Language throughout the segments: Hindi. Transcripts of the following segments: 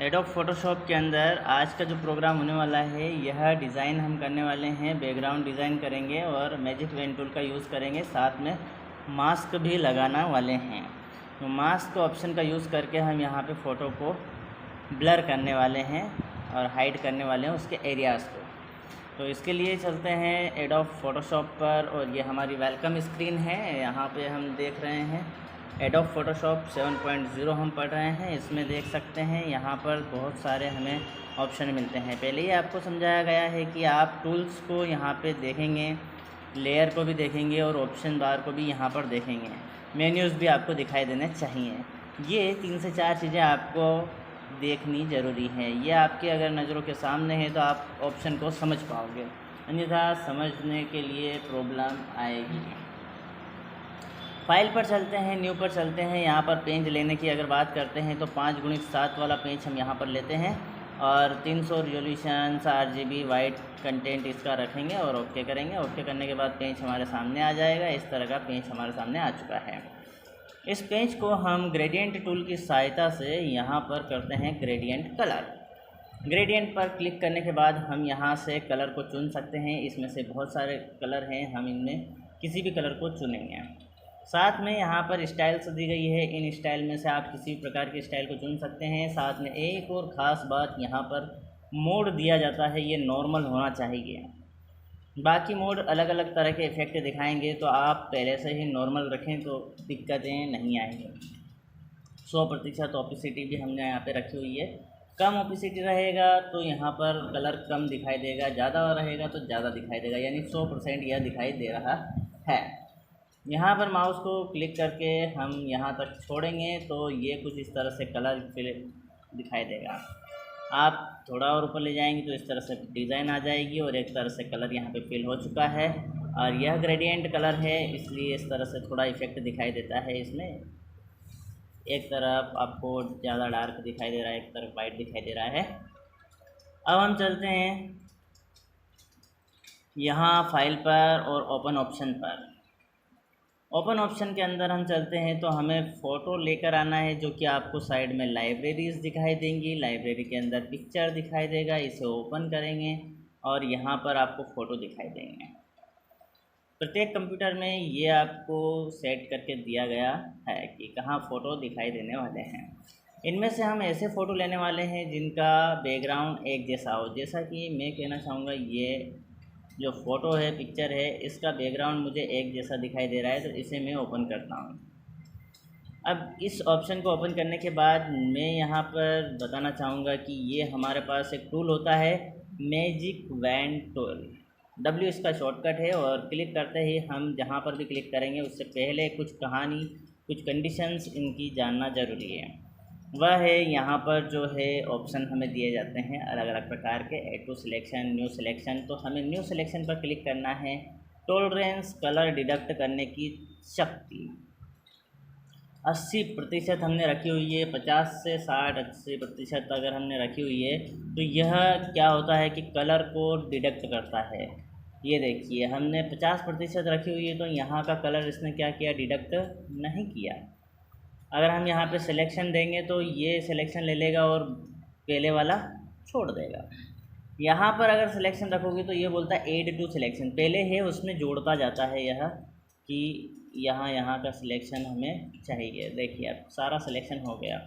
एडोब फोटोशॉप के अंदर आज का जो प्रोग्राम होने वाला है, यह डिज़ाइन हम करने वाले हैं। बैकग्राउंड डिज़ाइन करेंगे और मैजिक पेन टूल का यूज़ करेंगे, साथ में मास्क भी लगाना वाले हैं। तो मास्क ऑप्शन का यूज़ करके हम यहाँ पे फ़ोटो को ब्लर करने वाले हैं और हाइड करने वाले हैं उसके एरियाज़ को। तो इसके लिए चलते हैं एडोब फोटोशॉप पर, और ये हमारी वेलकम स्क्रीन है। यहाँ पे हम देख रहे हैं एडोब फोटोशॉप 7.0 हम पढ़ रहे हैं। इसमें देख सकते हैं यहाँ पर बहुत सारे हमें ऑप्शन मिलते हैं। पहले ही आपको समझाया गया है कि आप टूल्स को यहाँ पे देखेंगे, लेयर को भी देखेंगे और ऑप्शन बार को भी यहाँ पर देखेंगे। मेन्यूज़ भी आपको दिखाई देने चाहिए। ये 3 से 4 चीज़ें आपको देखनी ज़रूरी है। ये आपके अगर नज़रों के सामने है तो आप ऑप्शन को समझ पाओगे, अन्यथा समझने के लिए प्रॉब्लम आएगी। फाइल पर चलते हैं, न्यू पर चलते हैं। यहाँ पर पेज लेने की अगर बात करते हैं तो 5x7 वाला पेज हम यहाँ पर लेते हैं और 300 रिजोल्यूशन, RGB वाइट कंटेंट इसका रखेंगे और ओके करेंगे। ओके करने के बाद पेज हमारे सामने आ जाएगा। इस तरह का पेज हमारे सामने आ चुका है। इस पेज को हम ग्रेडियंट टूल की सहायता से यहाँ पर करते हैं ग्रेडियंट कलर। ग्रेडियंट पर क्लिक करने के बाद हम यहाँ से कलर को चुन सकते हैं। इसमें से बहुत सारे कलर हैं, हम इनमें किसी भी कलर को चुनेंगे। साथ में यहाँ पर स्टाइल्स दी गई है, इन स्टाइल में से आप किसी प्रकार के स्टाइल को चुन सकते हैं। साथ में एक और ख़ास बात, यहाँ पर मोड दिया जाता है, ये नॉर्मल होना चाहिए। बाकी मोड अलग अलग तरह के इफ़ेक्ट दिखाएंगे, तो आप पहले से ही नॉर्मल रखें तो दिक्कतें नहीं आएंगी। 100% ओपेसिटी भी हमने यहाँ पे रखी हुई है। कम ओपेसिटी रहेगा तो यहाँ पर कलर कम दिखाई देगा, ज़्यादा रहेगा तो ज़्यादा दिखाई देगा, यानी 100% यह दिखाई दे रहा है। यहाँ पर माउस को क्लिक करके हम यहाँ तक छोड़ेंगे तो ये कुछ इस तरह से कलर दिखाई देगा। आप थोड़ा और ऊपर ले जाएंगे तो इस तरह से डिज़ाइन आ जाएगी और एक तरह से कलर यहाँ पे फिल हो चुका है। और यह ग्रेडियंट कलर है, इसलिए इस तरह से थोड़ा इफेक्ट दिखाई देता है। इसमें एक तरफ आपको ज़्यादा डार्क दिखाई दे रहा है, एक तरफ वाइट दिखाई दे रहा है। अब हम चलते हैं यहाँ फाइल पर और ओपन ऑप्शन पर। ओपन ऑप्शन के अंदर हम चलते हैं तो हमें फ़ोटो लेकर आना है, जो कि आपको साइड में लाइब्रेरीज़ दिखाई देंगी। लाइब्रेरी के अंदर पिक्चर दिखाई देगा, इसे ओपन करेंगे और यहाँ पर आपको फ़ोटो दिखाई देंगे। प्रत्येक कंप्यूटर में ये आपको सेट करके दिया गया है कि कहाँ फ़ोटो दिखाई देने वाले हैं। इनमें से हम ऐसे फ़ोटो लेने वाले हैं जिनका बैकग्राउंड एक जैसा हो। जैसा कि मैं कहना चाहूँगा, ये जो फ़ोटो है, पिक्चर है, इसका बैकग्राउंड मुझे एक जैसा दिखाई दे रहा है, तो इसे मैं ओपन करता हूँ। अब इस ऑप्शन को ओपन करने के बाद मैं यहाँ पर बताना चाहूँगा कि ये हमारे पास एक टूल होता है, मैजिक पेन टूल। W इसका शॉर्टकट है और क्लिक करते ही हम जहाँ पर भी क्लिक करेंगे उससे पहले कुछ कहानी, कुछ कंडीशंस इनकी जानना ज़रूरी है। वह है यहाँ पर जो है ऑप्शन हमें दिए जाते हैं अलग अलग प्रकार के, add to selection, new selection. तो हमें न्यू सिलेक्शन पर क्लिक करना है। टॉलरेंस, कलर डिडक्ट करने की शक्ति 80% हमने रखी हुई है। 50 से 60 80% अगर हमने रखी हुई है तो यह क्या होता है कि कलर को डिडक्ट करता है। ये देखिए, हमने 50% रखी हुई है तो यहाँ का कलर इसने क्या किया, डिडक्ट नहीं किया। अगर हम यहाँ पे सिलेक्शन देंगे तो ये सिलेक्शन ले लेगा और पहले वाला छोड़ देगा। यहाँ पर अगर सिलेक्शन रखोगे तो ये बोलता है ऐड टू सिलेक्शन, पहले है उसमें जोड़ता जाता है यह कि यहाँ का सिलेक्शन हमें चाहिए। देखिए अब सारा सिलेक्शन हो गया।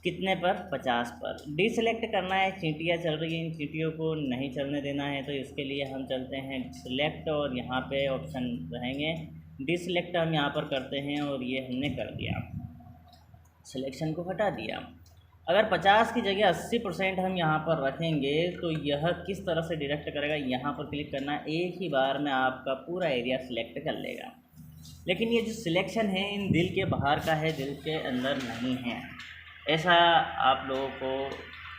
कितने पर, 50 पर। डिसेलेक्ट करना है, चींटियाँ चल रही हैं, इन चींटियों को नहीं चलने देना है, तो इसके लिए हम चलते हैं सिलेक्ट और यहाँ पे ऑप्शन रहेंगे डिसेलेक्ट। हम यहाँ पर करते हैं और ये हमने कर दिया, सिलेक्शन को हटा दिया। अगर 50 की जगह 80% हम यहाँ पर रखेंगे तो यह किस तरह से डिडक्ट करेगा, यहाँ पर क्लिक करना, एक ही बार में आपका पूरा एरिया सिलेक्ट कर लेगा। लेकिन ये जो सिलेक्शन है इन दिल के बाहर का है, दिल के अंदर नहीं है, ऐसा आप लोगों को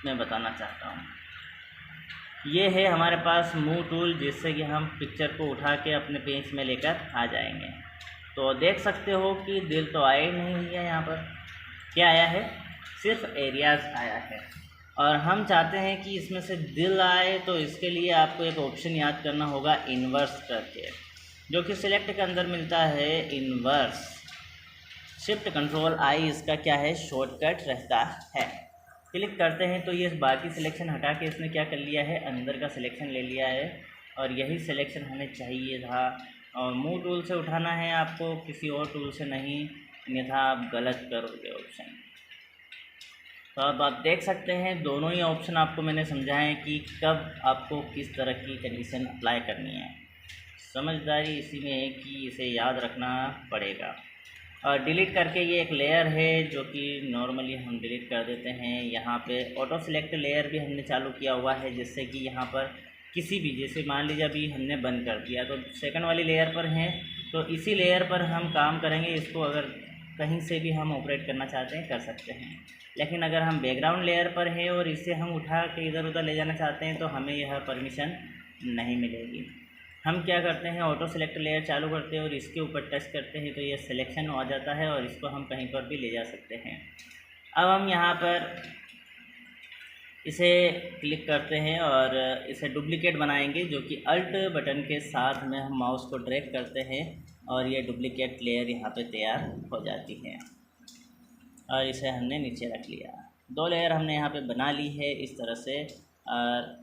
मैं बताना चाहता हूँ। ये है हमारे पास मूव टूल, जिससे कि हम पिक्चर को उठा के अपने पेज में लेकर आ जाएंगे। तो देख सकते हो कि दिल तो आया ही नहीं है, यहाँ पर क्या आया है, सिर्फ एरियाज़ आया है। और हम चाहते हैं कि इसमें से दिल आए, तो इसके लिए आपको एक ऑप्शन याद करना होगा, इन्वर्स करके, जो कि सिलेक्ट के अंदर मिलता है, इन्वर्स। शिफ्ट कंट्रोल आई इसका क्या है, शॉर्टकट रहता है। क्लिक करते हैं तो ये बाकी सिलेक्शन हटा के इसने क्या कर लिया है, अंदर का सिलेक्शन ले लिया है। और यही सिलेक्शन हमें चाहिए था। और मूव टूल से उठाना है आपको, किसी और टूल से नहीं, अन्यथा आप गलत करोगे ऑप्शन। तो अब आप देख सकते हैं दोनों ही ऑप्शन आपको मैंने समझाए कि कब आपको किस तरह की कंडीशन अप्लाई करनी है। समझदारी इसी में है कि इसे याद रखना पड़ेगा। और डिलीट करके ये एक लेयर है जो कि नॉर्मली हम डिलीट कर देते हैं। यहाँ पे ऑटो सिलेक्ट लेयर भी हमने चालू किया हुआ है, जिससे कि यहाँ पर किसी भी, जैसे मान लीजिए अभी हमने बंद कर दिया तो सेकंड वाली लेयर पर हैं, तो इसी लेयर पर हम काम करेंगे। इसको अगर कहीं से भी हम ऑपरेट करना चाहते हैं कर सकते हैं। लेकिन अगर हम बैकग्राउंड लेयर पर हैं और इसे हम उठा के इधर उधर ले जाना चाहते हैं तो हमें यह परमिशन नहीं मिलेगी। हम क्या करते हैं, ऑटो सेलेक्ट लेयर चालू करते हैं और इसके ऊपर टच करते हैं तो ये सिलेक्शन आ जाता है और इसको हम कहीं पर भी ले जा सकते हैं। अब हम यहाँ पर इसे क्लिक करते हैं और इसे डुप्लिकेट बनाएंगे, जो कि अल्ट बटन के साथ में हम माउस को ड्रैग करते हैं और ये डुप्लिकेट लेयर यहाँ पे तैयार हो जाती है। और इसे हमने नीचे रख लिया। 2 लेयर हमने यहाँ पे बना ली है इस तरह से, और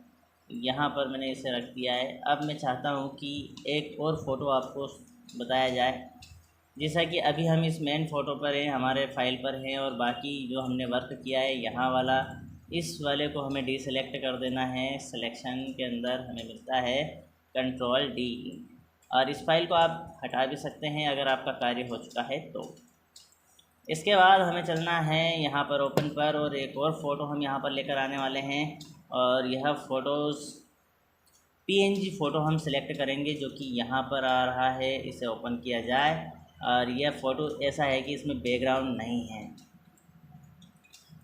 यहाँ पर मैंने इसे रख दिया है। अब मैं चाहता हूँ कि एक और फ़ोटो आपको बताया जाए। जैसा कि अभी हम इस मेन फ़ोटो पर हैं, हमारे फाइल पर हैं, और बाकी जो हमने वर्क किया है यहाँ वाला, इस वाले को हमें डीसेलेक्ट कर देना है। सिलेक्शन के अंदर हमें मिलता है कंट्रोल डी, और इस फाइल को आप हटा भी सकते हैं अगर आपका कार्य हो चुका है तो। इसके बाद हमें चलना है यहाँ पर ओपन पर, और एक और फ़ोटो हम यहाँ पर लेकर आने वाले हैं। और यह फ़ोटोज़ पीएनजी फ़ोटो हम सिलेक्ट करेंगे, जो कि यहाँ पर आ रहा है। इसे ओपन किया जाए और यह फ़ोटो ऐसा है कि इसमें बैकग्राउंड नहीं है,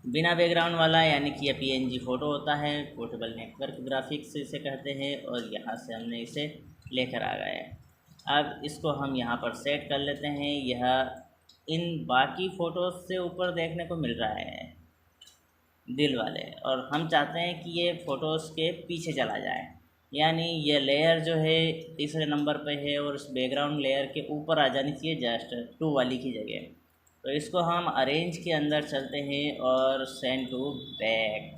बिना बैकग्राउंड वाला, यानी कि यह पीएनजी फ़ोटो होता है। पोर्टेबल नेटवर्क ग्राफिक्स इसे कहते हैं, और यहाँ से हमने इसे लेकर आ गए। अब इसको हम यहाँ पर सेट कर लेते हैं। यह इन बाकी फ़ोटोज़ से ऊपर देखने को मिल रहा है दिल वाले, और हम चाहते हैं कि ये फ़ोटोज़ के पीछे चला जाए, यानी ये लेयर जो है तीसरे नंबर पे है और उस बैकग्राउंड लेयर के ऊपर आ जानी चाहिए, जस्ट 2 वाली की जगह। तो इसको हम अरेंज के अंदर चलते हैं और सेंड टू बैक।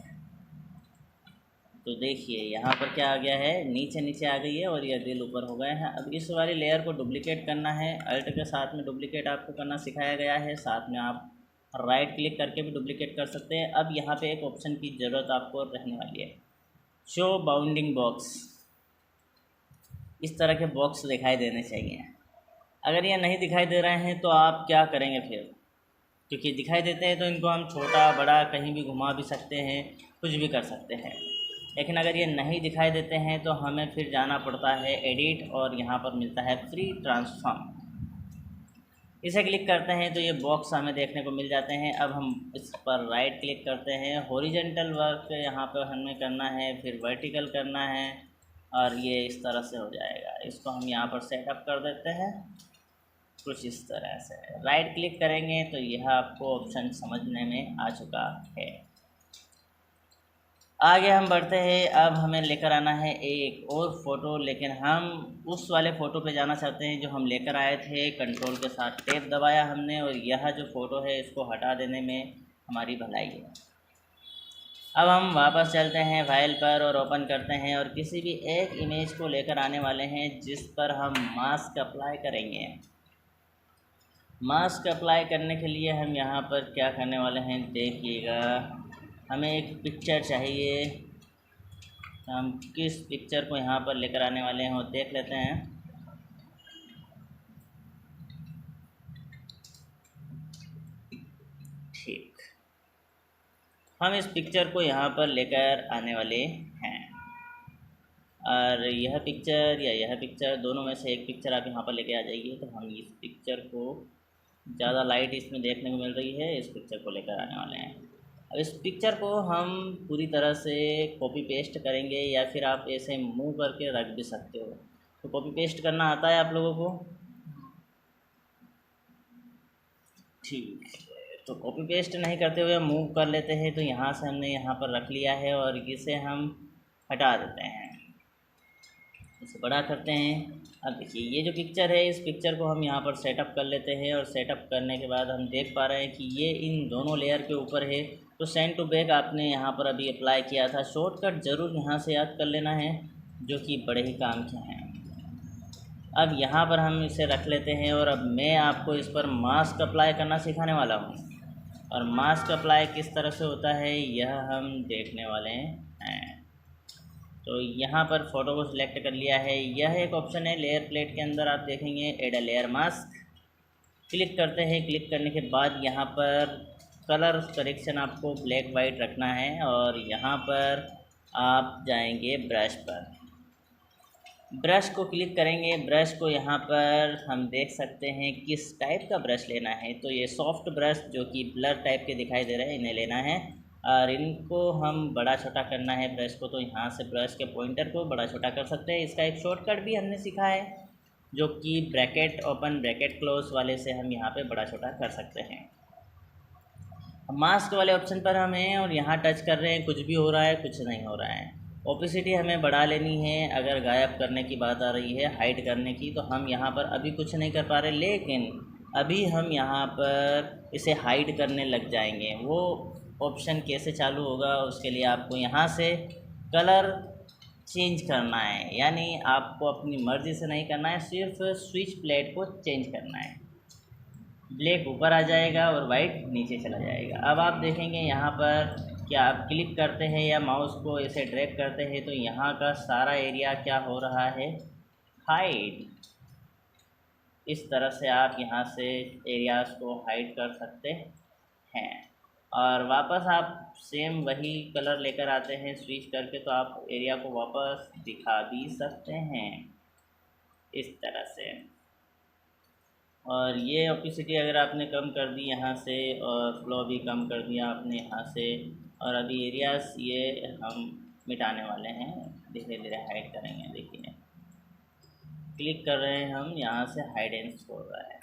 तो देखिए यहाँ पर क्या आ गया है, नीचे नीचे आ गई है और यह दिल ऊपर हो गए हैं। अब इस वाली लेयर को डुप्लिकेट करना है। अल्ट के साथ में डुप्लिकेट आपको करना सिखाया गया है, साथ में आप राइट क्लिक करके भी डुप्लिकेट कर सकते हैं। अब यहाँ पे एक ऑप्शन की ज़रूरत आपको रहने वाली है, शो बाउंडिंग बॉक्स। इस तरह के बॉक्स दिखाई देने चाहिए। अगर ये नहीं दिखाई दे रहे हैं तो आप क्या करेंगे फिर, क्योंकि दिखाई देते हैं तो इनको हम छोटा बड़ा कहीं भी घुमा भी सकते हैं, कुछ भी कर सकते हैं। लेकिन अगर ये नहीं दिखाई देते हैं तो हमें फिर जाना पड़ता है एडिट, और यहाँ पर मिलता है फ्री ट्रांसफॉर्म। इसे क्लिक करते हैं तो ये बॉक्स हमें देखने को मिल जाते हैं। अब हम इस पर राइट क्लिक करते हैं, हॉरिजॉन्टल वर्क यहाँ पर हमें करना है, फिर वर्टिकल करना है, और ये इस तरह से हो जाएगा। इसको हम यहाँ पर सेटअप कर देते हैं कुछ इस तरह से। राइट क्लिक करेंगे तो यह आपको ऑप्शन समझने में आ चुका है। आगे हम बढ़ते हैं। अब हमें लेकर आना है एक और फ़ोटो, लेकिन हम उस वाले फ़ोटो पे जाना चाहते हैं जो हम लेकर आए थे। कंट्रोल के साथ टैब दबाया हमने, और यह जो फ़ोटो है इसको हटा देने में हमारी भलाई है। अब हम वापस चलते हैं फाइल पर और ओपन करते हैं, और किसी भी एक इमेज को लेकर आने वाले हैं जिस पर हम मास्क अप्लाई करेंगे। मास्क अप्लाई करने के लिए हम यहाँ पर क्या करने वाले हैं देखिएगा। हमें एक पिक्चर चाहिए, हम किस पिक्चर को यहाँ पर लेकर आने वाले हैं वो देख लेते हैं। ठीक, हम इस पिक्चर को यहाँ पर लेकर आने वाले हैं, और यह पिक्चर या यह पिक्चर, दोनों में से एक पिक्चर आप यहाँ पर लेके आ जाइए। तो हम इस पिक्चर को, ज़्यादा लाइट इसमें देखने को मिल रही है, इस पिक्चर को लेकर आने वाले हैं। अब इस पिक्चर को हम पूरी तरह से कॉपी पेस्ट करेंगे, या फिर आप ऐसे मूव करके रख भी सकते हो। तो कॉपी पेस्ट करना आता है आप लोगों को? ठीक, तो कॉपी पेस्ट नहीं करते हुए मूव कर लेते हैं। तो यहाँ से हमने यहाँ पर रख लिया है, और इसे हम हटा देते हैं, इसे बड़ा करते हैं। अब देखिए ये जो पिक्चर है, इस पिक्चर को हम यहाँ पर सेटअप कर लेते हैं, और सेटअप करने के बाद हम देख पा रहे हैं कि ये इन दोनों लेयर के ऊपर है। तो सेंड टू बैक आपने यहाँ पर अभी अप्लाई किया था। शॉर्टकट ज़रूर यहाँ से याद कर लेना है, जो कि बड़े ही काम के हैं। अब यहाँ पर हम इसे रख लेते हैं और अब मैं आपको इस पर मास्क अप्लाई करना सिखाने वाला हूँ। और मास्क अप्लाई किस तरह से होता है यह हम देखने वाले हैं। तो यहाँ पर फ़ोटो को सिलेक्ट कर लिया है। यह एक ऑप्शन है लेयर प्लेट के अंदर, आप देखेंगे add a layer mask. Click करते हैं। क्लिक करने के बाद यहाँ पर कलर करेक्शन आपको ब्लैक वाइट रखना है और यहाँ पर आप जाएंगे ब्रश पर। ब्रश को क्लिक करेंगे। ब्रश को यहाँ पर हम देख सकते हैं किस टाइप का ब्रश लेना है। तो ये सॉफ्ट ब्रश जो कि ब्लर टाइप के दिखाई दे रहे हैं, इन्हें लेना है और इनको हम बड़ा छोटा करना है ब्रश को। तो यहाँ से ब्रश के पॉइंटर को बड़ा छोटा कर सकते हैं। इसका एक शॉर्टकट भी हमने सीखा है, जो कि ब्रैकेट ओपन ब्रैकेट क्लोज वाले से हम यहाँ पे बड़ा छोटा कर सकते हैं। मास्क वाले ऑप्शन पर हम हैं और यहाँ टच कर रहे हैं, कुछ भी हो रहा है, कुछ नहीं हो रहा है। ओपेसिटी हमें बढ़ा लेनी है। अगर गायब करने की बात आ रही है, हाइड करने की, तो हम यहाँ पर अभी कुछ नहीं कर पा रहे, लेकिन अभी हम यहाँ पर इसे हाइड करने लग जाएंगे। वो ऑप्शन कैसे चालू होगा, उसके लिए आपको यहाँ से कलर चेंज करना है। यानी आपको अपनी मर्ज़ी से नहीं करना है, सिर्फ स्विच प्लेट को चेंज करना है। ब्लैक ऊपर आ जाएगा और वाइट नीचे चला जाएगा। अब आप देखेंगे यहाँ पर क्या आप क्लिक करते हैं या माउस को ऐसे ड्रैग करते हैं तो यहाँ का सारा एरिया क्या हो रहा है, हाइड। इस तरह से आप यहाँ से एरियाज़ को हाइड कर सकते हैं और वापस आप सेम वही कलर लेकर आते हैं स्विच करके, तो आप एरिया को वापस दिखा भी सकते हैं इस तरह से। और ये ओपेसिटी अगर आपने कम कर दी यहाँ से और फ्लो भी कम कर दिया आपने यहाँ से, और अभी एरियाज़ ये हम मिटाने वाले हैं, धीरे धीरे हाइड करेंगे। देखिए क्लिक कर रहे हैं हम, यहाँ से हाइड एंड हो रहा है।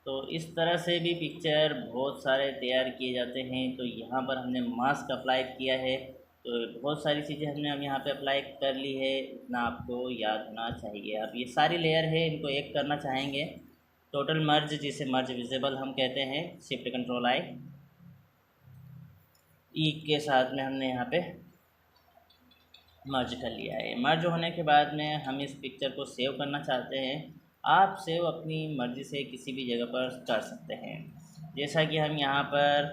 तो इस तरह से भी पिक्चर बहुत सारे तैयार किए जाते हैं। तो यहाँ पर हमने मास्क अप्लाई किया है, तो बहुत सारी चीज़ें हमने अब यहाँ पे अप्लाई कर ली है, इतना आपको याद होना चाहिए। अब ये सारी लेयर है, इनको एक करना चाहेंगे, टोटल मर्ज, जिसे मर्ज विजिबल हम कहते हैं। शिफ्ट कंट्रोल आई ई के साथ में हमने यहाँ पे मर्ज कर लिया है। मर्ज होने के बाद में हम इस पिक्चर को सेव करना चाहते हैं। आप सेव अपनी मर्ज़ी से किसी भी जगह पर कर सकते हैं, जैसा कि हम यहाँ पर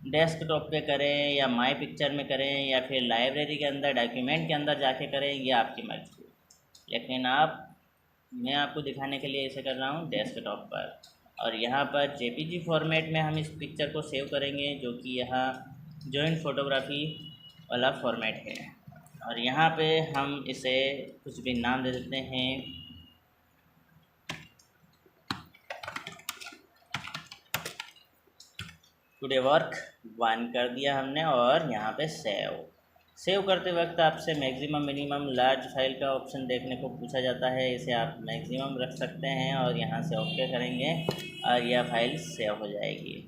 डेस्कटॉप पे करें या माई पिक्चर में करें या फिर लाइब्रेरी के अंदर डॉक्यूमेंट के अंदर जाके करें, ये आपकी मर्ज़ी है। लेकिन मैं आपको दिखाने के लिए ऐसे कर रहा हूँ डेस्कटॉप पर। और यहाँ पर जेपीजी फॉर्मेट में हम इस पिक्चर को सेव करेंगे, जो कि यहाँ जॉइंट फोटोग्राफी वाला फॉर्मेट है। और यहाँ पे हम इसे कुछ भी नाम दे देते हैं, टुडे वर्क 1 कर दिया हमने। और यहाँ पे सेव करते वक्त आपसे मैक्सिमम मिनिमम लार्ज फाइल का ऑप्शन देखने को पूछा जाता है, इसे आप मैक्सिमम रख सकते हैं और यहाँ से ओके करेंगे और यह फाइल सेव हो जाएगी।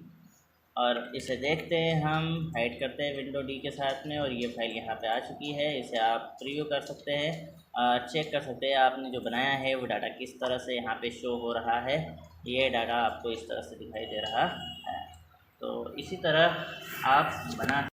और इसे देखते हैं हम, हाइड करते हैं विंडो डी के साथ में, और ये फाइल यहाँ पे आ चुकी है। इसे आप प्रीव्यू कर सकते हैं, चेक कर सकते हैं आपने जो बनाया है वो डाटा किस तरह से यहाँ पे शो हो रहा है। ये डाटा आपको इस तरह से दिखाई दे रहा है। तो इसी तरह आप बना